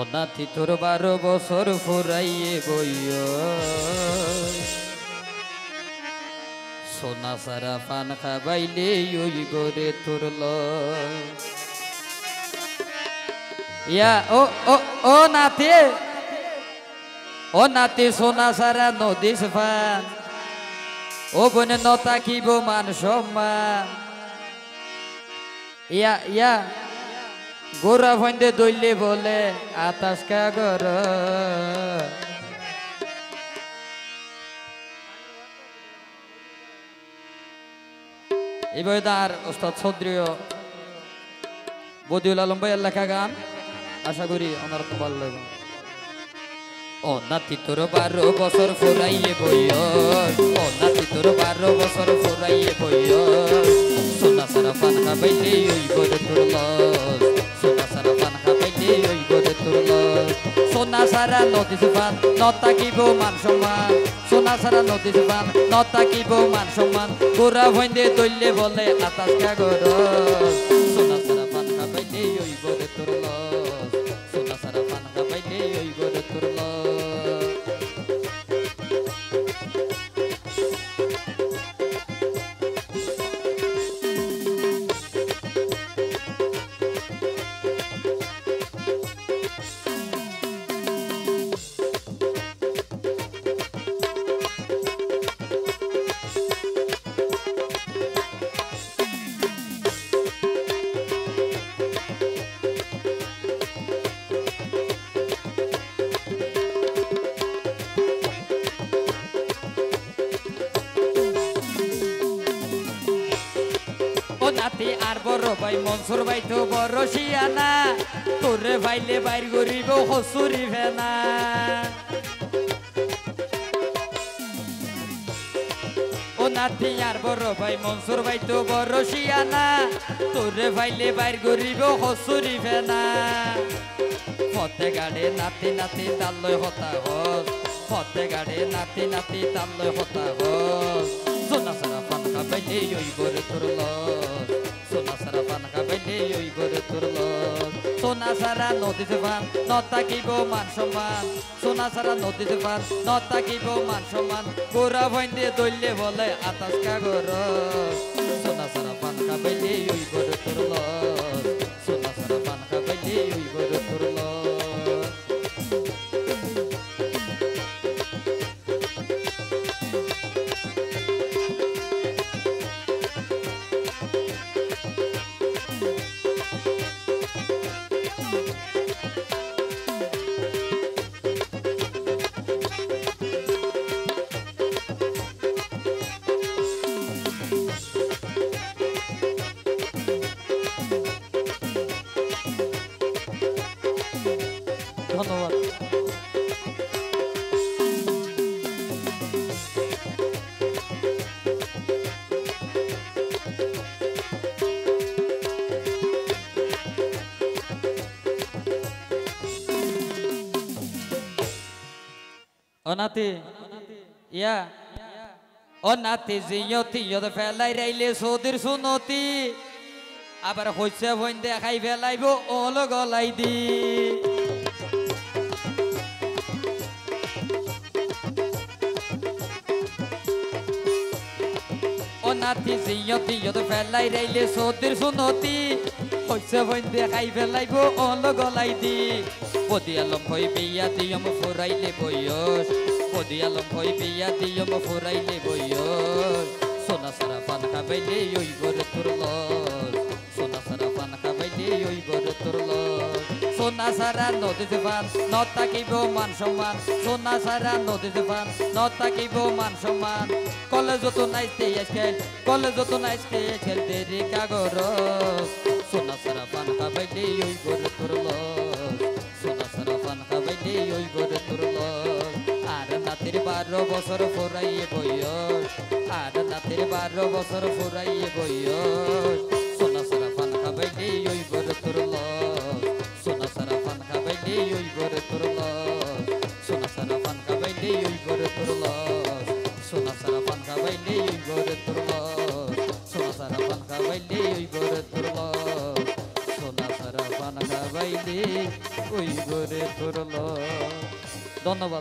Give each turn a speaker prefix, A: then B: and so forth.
A: অনাথি তোর 12 বছর ফুরাইয়ে বইয় সোনা সারা পান খাবাইলে ওই গরে তোর ইয়া ও নাতি সোনা সারা নদী ফান ও বনে নতা কিব মান সম্মান ইয়া গোরা ফন্দে দইলে বলে আতাস কাগর এবার তার ওস্তাদ সদ্রীয় বদিউল আলম ভাইয়ের লেখা গান আশা করি ওনার তো ভালো লাগবে। ও নাতি তোর 12 বছর ফুরাইয়ে বইয় ও নাতি তোর 12 বছর ফুরাইয়ে বইয় সোনা সারা পান খাবাইলে ওই গরে তোর সোনা সারা পান খাবাইলে ওই গরে তোর সোনা সারা নদী পান নতা কিব মান সম্মান সোনা সারা নদী পান নতা কিব মান সম্মান গোরা ভইন্দে দইলে বলে আতাস কাগর সোনা সারা পান খাবাইলে ওই গরে তোর সোনা সারা পান খাবাইলে ওই গরে তোর নাতি আর বড় ভাই মনসুর ভাই তো বড় শিয়ানা তোরে ভাইলে বাইর গরিব হসুরি ভেনা ও নাতি আর বড় ভাই মনসুর ভাই তো বড় শিয়ানা তোরে ভাইলে বাইর গরিব হসুরি ভেনা ফতে গাড়ে নাতি নাতি তাল্লয় হতা হস ফতে গাড়ে নাতি নাতি তাল্লয় হতা হস সোনা সারা পান খাবাইলে ওই গরে তোর সোনা সারা পান খাবাইলে ওই গরে তোর সোনা সারা নদীতে পান নতা কিব মান সম্মান সোনা সারা নদীতে পান নতা কিব মান সম্মান গোরা ভইন্দে দইলে বলে আতাস কাগর সোনা সারা পান খাবাইলে ওই গরে তোর সোনা সারা পান খাবাইলে ওই গরে তোর ধন্যবাদ। অনাতি ইয়া অনাতি জিয়তি ইয়দ ফেলাই রাইলে সৌদির সুনতি আবার হইছে বইন দেখাই ফেলাইব ওল গলাই দি অনাতি জিয়তি ইয়দ ফেলাই রাইলে সৌদির সুনতি হইছে বইন দেখাই ফেলাইব ওল গলাই দি বদিয়ালম হই বিয়া দিয়ম ফুরাইলে বয়স বদিয়ালম হই বিয়া দিয়ম ফুরাইলে বয়স সোনা সারা পান খাবাইলে ওই গরে তোর সোনা সারা পান খাবাইলে ওই গরে তোর সোনা সারা নদীতে পান নতা কিব মান সম্মান সোনা সারা নদীতে পান নতা কিব মান সম্মান কলেজ তো নাইতে খেল কলেজ তো নাইতে খেলতে রে কাগর সোনা সারা পান খাবাইলে ওই গরে তোর সোনা সারা পান খাবাইলে ওই গরে তোর আর নাতির 12 বছর ফুরাইয়ে বয়স আর নাতির 12 বছর ফুরাইয়ে বয়স সোনা সারা পান খাবাইলে ওই গরে তোর সোনা সারা পান খাবাইলে ওই গরে তোর সোনা সারা পান খাবাইলে ওই গরে তোর সোনা সারা পান খাবাইলে ওই গরে তোর সোনা সারা পান খাবাইলে ওই গরে তোর সোনা সারা পান খাবাইলে ওই ঘরে তোর ধন্যবাদ।